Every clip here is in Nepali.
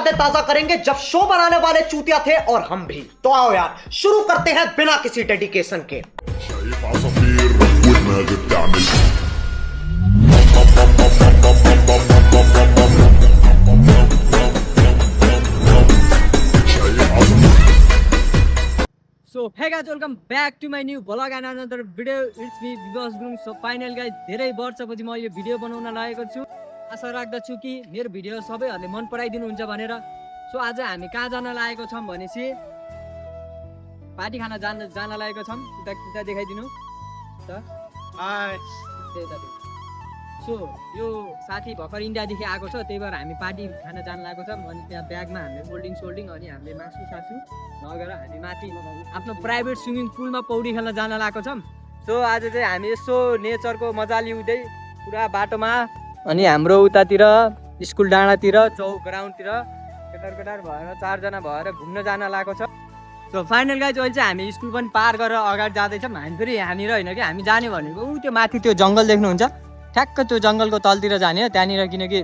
यादें ताजा करेंगे जब शो बनाने वाले चूतिया थे और हम भी। तो आओ यार शुरू करते हैं बिना किसी डेडिकेशन के। So hey guys, welcome back to my new vlog and another video. It's me Vivas Gurung. So finally guys, धेरै वर्षपछि म यो भिडियो बनाउन लागेको छु। आशा राख्दछु कि मेरो भिडियो सबैहरुले मन पराइदिनु हुन्छ भनेर। सो आज हामी कहाँ जान लागेको छौं भनेसी पार्टी खाना जान लागेको छौं। उता देखाइदिनु त। हाय। सो यो साथी भर्खर इन्डियादेखि आएको छ, त्यही भएर हामी पार्टी खाना जान लागेको छौं। अनि त्यहाँ ब्यागमा हामीले कोल्ड ड्रिङ्क अनि हामीले मासु लगेर हामी माथि आफ्नो प्राइभेट स्विमिङ पुलमा पौडी खेल्न जान लागेको छौं। सो आज चाहिँ हामी यसो नेचरको मजा लिउँदै पुरा बाटोमा अनि हाम्रो उतातिर स्कुल डाँडातिर चौक ग्राउन्डतिर केटार भएर 4 जना भएर घुम्न जान लागेको छ। सो फाइनल गाइज अहिले चाहिँ हामी स्कुल पनि पार गरेर अगाडि जाँदैछौँ। हामी फेरि यहाँनिर होइन कि हामी जाने भनेको त्यो माथि त्यो जङ्गल देख्नुहुन्छ, ठ्याक्क त्यो जङ्गलको तलतिर जाने हो। त्यहाँनिर किनकि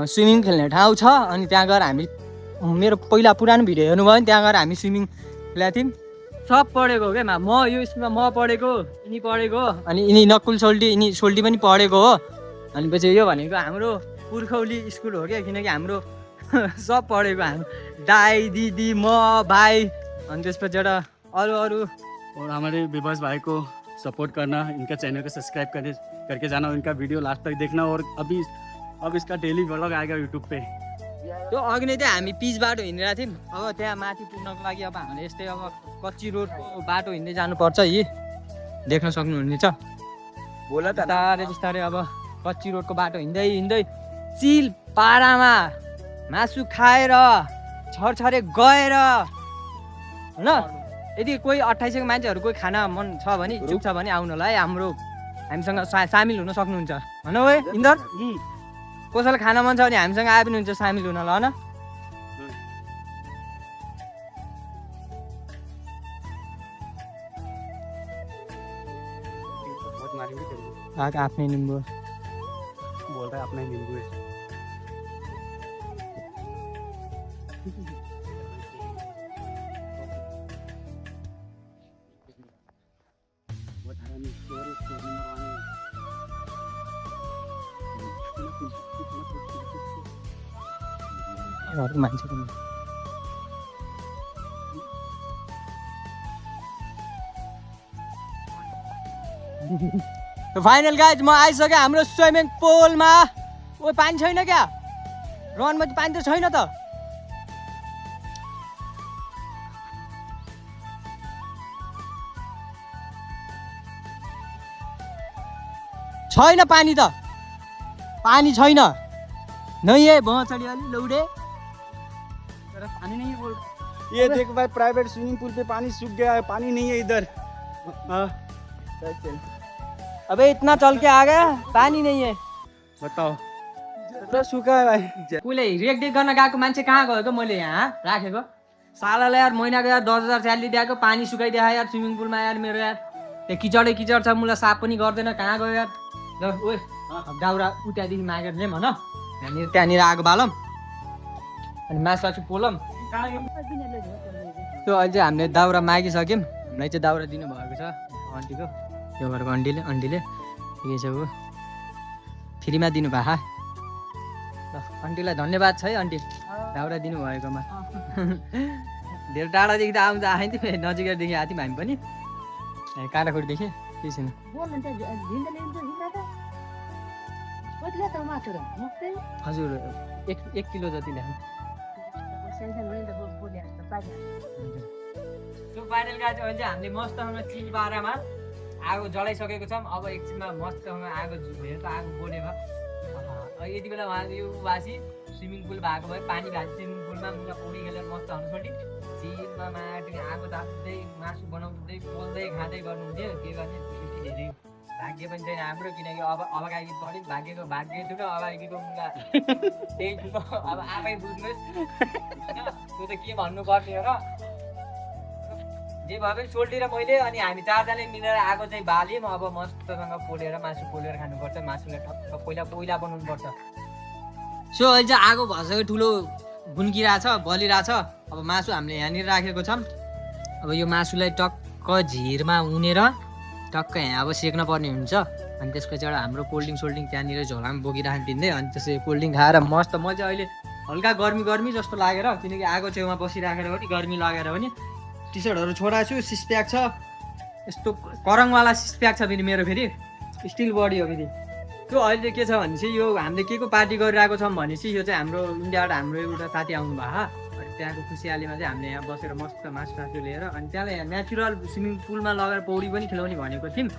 स्विमिङ खेल्ने ठाउँ छ। अनि त्यहाँ गएर हामी मेरो पहिला पुरानो भिडियो हेर्नुभयो भने त्यहाँ गएर हामी स्विमिङ खेलेको थियौँ। सब पढेको हो क्या, म यो स्कुलमा म पढेको, यिनी पढेको, अनि यिनी नकुल सोल्टी पनि पढेको हो। अनि पछि यो भनेको हाम्रो पुर्खौली स्कुल हो क्या, किनकि हाम्रो सब पढेको हाम्रो दाई दिदी म भाइ। अनि त्यसपछि एउटा अरू और हमारे विभास भाई को सपोर्ट करना, इनका चैनल को सब्सक्राइब करके जाना, इनका वीडियो लास्ट तक देखना। और अब इसका डेली व्लॉग आएगा यूट्यूब पे। त्यो अघि नै चाहिँ हामी पिच बाटो हिँडिरहेको थियौँ। अब त्यहाँ माथि पुग्नको लागि अब हामीले यस्तै अब कच्ची रोडको बाटो हिँड्दै जानुपर्छ। यी देख्न सक्नुहुनेछ, बिस्तारै अब कच्ची रोडको बाटो हिँड्दै चिल पाडामा मासु खाएर छरछरे गएर होइन। यदि कोही 28 मान्छेहरू कोही खाना मन छ भने इच्छुक छ भने आउनु होला है, हामीसँग सामेल हुन सक्नुहुन्छ होइन। ओए इन्दर कसैलाई खाना मन छ भने हामीसँग आए पनि हुन्छ, सामेल हुन ल न। आफ्नै निम्बु बोल रहा है अपना ही नींबू है। मान्छे फाइनल गाइज म आइसकेँ हाम्रो स्विमिङ पुलमा। ओ पानी छैन क्या, रनमा चाहिँ पानी त छैन त। छैन पानी त, पानी छैन। नहीं है चढ़ी वाली लौड़े पानी नहीं है। ये देख भाई, प्राइवेट स्विमिंग पूल पे पानी सूख गया है, पानी नहीं है इधर। अबे इतना चल के आ गया, पानी नहीं है। बताओ तो सूखा है भाई। पुलै रेखदेख गर्न गएको मान्छे कहाँ गएको मैले यहाँ राखेको सालाले यार महिनाको यार 10,000 स्यालेरी दिएको, पानी सुकाइदिए यार स्विमिङ पुलमा यार। मेरो यार त्यो किचडै किचड छ, मलाई साफ पनि गर्दैन। कहाँ गयो यार? ल ओए दाउरा उतादेखि मागेर ल्याउँ होइन, हामीहरू त्यहाँनिर आगो बालौँ अनि मासु पोलौँ। त्यो अहिले चाहिँ हामीले दाउरा मागिसक्यौँ, हामीलाई चाहिँ दाउरा दिनुभएको छ आन्टीको, यो घरको आन्टीले के छ ऊ फ्रीमा दिनुभएको। ल आन्टीलाई धन्यवाद छ है आन्टी, दाउरा दिनुभएकोमा। धेरै टाढादेखि त आउँदा आइन्थ्यो, नजिकैदेखि आएको थियौँ हामी पनि, काँडाखोरीदेखि केही छैन। हजुर 1 किलो जति ल्याउँ। फाइनल गाइज अहिले चाहिँ हामीले मस्तसँग चिल बारामा आगो जलाइसकेको छौँ। अब एकछिनमा मस्तसँग आगो हेर त आगो बोलेको। यति बेला उहाँको यो वासी स्विमिङ पुल भएको भए, पानी भएको स्विमिङ पुलमा मुला पौडी खेलेर मस्त हुनुपर्ने। चिलमा माटो आगो ताप्दै मासु बनाउँदै पोल्दै खाँदै गर्नुहुन्थ्यो। के गर्ने धेरै भाग्य पनि छैन हाम्रो, किनकि अब अगाडि पढ्यो भाग्यको भाग्य ठुलो, अगाडिको मुला त्यही ठुलो। अब आफै बुझ्नुहोस् होइन, त्यो त के भन्नु पर्ने हो र। जे भए पनि सोल्टी र मैले अनि हामी 4 जनाले मिलेर आगो चाहिँ बाल्यौँ। अब मस्तसँग पोलेर मासु पोलेर खानुपर्छ। मासुलाई ठक्क पहिला बनाउनुपर्छ। सो अहिले चाहिँ आगो भसको ठुलो बुन्किरहेछ बलिरहेछ अब मासु हामीले यहाँनिर राखेको छौँ अब यो मासुलाई टक्क झिरमा उनेर टक्क यहाँ अब सेक्न पर्ने हुन्छ अनि त्यसपछि एउटा हाम्रो कोल्ड ड्रिङ्क सोल्ड ड्रिङ्क त्यहाँनिर झोलामा बोकिराख्नु दिँदै अनि त्यसपछि कोल्ड ड्रिङ्क खाएर मस्त म चाहिँ अहिले हल्का गर्मी गर्मी जस्तो लागेर किनकि आगो छेउमा बसिराखेर पनि गर्मी लागेर पनि टी सर्टहरू छोडाएको छु सिक्स प्याक छ यस्तो करङवाला सिक्स प्याक छ फेरि मेरो फेरि स्टिल बडी हो फेरि त्यो अहिले के छ भने चाहिँ यो हामीले के को पार्टी गरिरहेको छौँ भने चाहिँ यो चाहिँ हाम्रो इन्डियाबाट हाम्रो एउटा साथी आउनु भएको अनि त्यहाँको खुसियालीमा चाहिँ हामीले यहाँ बसेर मस्त मासु सासु लिएर अनि त्यहाँलाई नेचुरल स्विमिङ पुलमा लगेर पौडी पनि खेलाउने भनेको थियौँ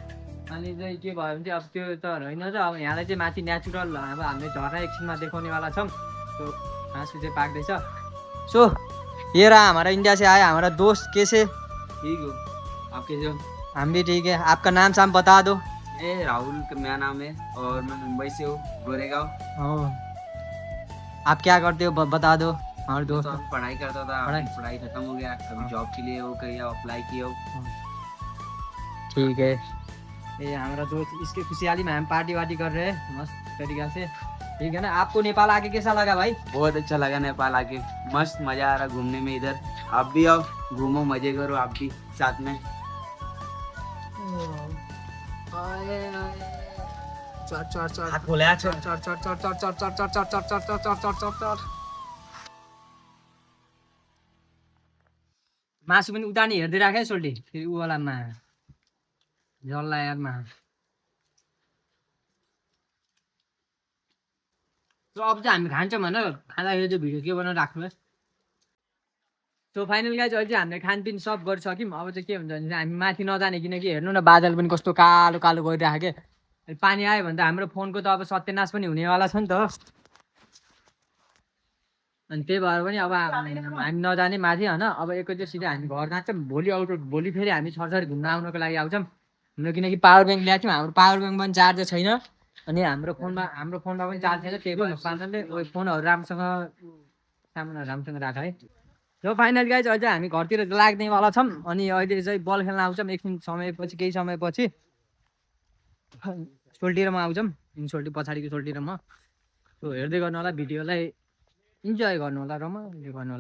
अनि चाहिँ के भयो भने चाहिँ अब त्यो त होइन त अब यहाँलाई चाहिँ माथि नेचुरल अब हामीले झर्ना एकछिनमा देखाउनेवाला छौँ त्यो मासु चाहिँ पाक्दैछ सो ये रहा हमारा इंडिया से आया हमारा दोस्त कैसे ठीक हो। आप कैसे हो? हम भी ठीक है आपका नाम शाम बता दो राहुल मेरा नाम है और मैं मुंबई से हूँ, गोरेगांव। आप क्या करते हो बता दो और तो दोस्त अब पढ़ाई करता था, पढ़ाई? पढ़ाई खत्म हो गया, कभी जॉब के लिए हो कहीं अप्लाई किया हो। ठीक है ये हमारा दोस्त इसके खुशहाली में हम पार्टी वार्टी कर रहे हैं मस्त तरीका से ठीक है ना आपको नेपाल आके कैसा लगा भाई बहुत अच्छा लगा नेपाल आके, मस्त मजा आ रहा घूमने में इधर। आप भी आओ, घूमो मजे करो आप भी साथ में। हाथ खोला मासु पनि उतानी हेर्दै राखे सोल्टी फेरि उवालामा जल्ला यारमा अब चाहिँ हामी खान्छौँ भनेर खाँदाखेरि चाहिँ भिडियो के बनाएर राख्नुहोस् सो फाइनल गाइज अहिले चाहिँ हामीले खानपिन सब गरिसक्यौँ अब चाहिँ के हुन्छ भने चाहिँ हामी माथि नजाने किनकि हेर्नु न बादल पनि कस्तो कालो कालो गरिराख्यो के पानी आयो भने त हाम्रो फोनको त अब सत्यनाश पनि हुनेवाला छ नि त अनि त्यही भएर पनि अब हामी नजाने माथि होइन अब एकैचोटि हामी घर जान्छौँ भोलि फेरि हामी छरछरी घुम्न आउनको लागि आउँछौँ हाम्रो किनकि पावर ब्याङ्क ल्याएको थियौँ हाम्रो पावर ब्याङ्क पनि चार्जर छैन अनि हाम्रो फोनमा पनि चार्ज छैन त्यही पनि कारणले फोनहरू राम्रोसँग सामानहरू राम्रोसँग राख है र फाइनल गाइज अझै हामी घरतिर लाग्नेवाला छौँ अनि अहिले चाहिँ बल खेल्न आउँछौँ एकछिन समयपछि केही समयपछि सोल्टी र म आउँछौँ सोल्टी पछाडिको सोल्टी र म सो हेर्दै गर्नु होला भिडियोलाई इन्जोय गर्नु होला रमाइलो गर्नु होला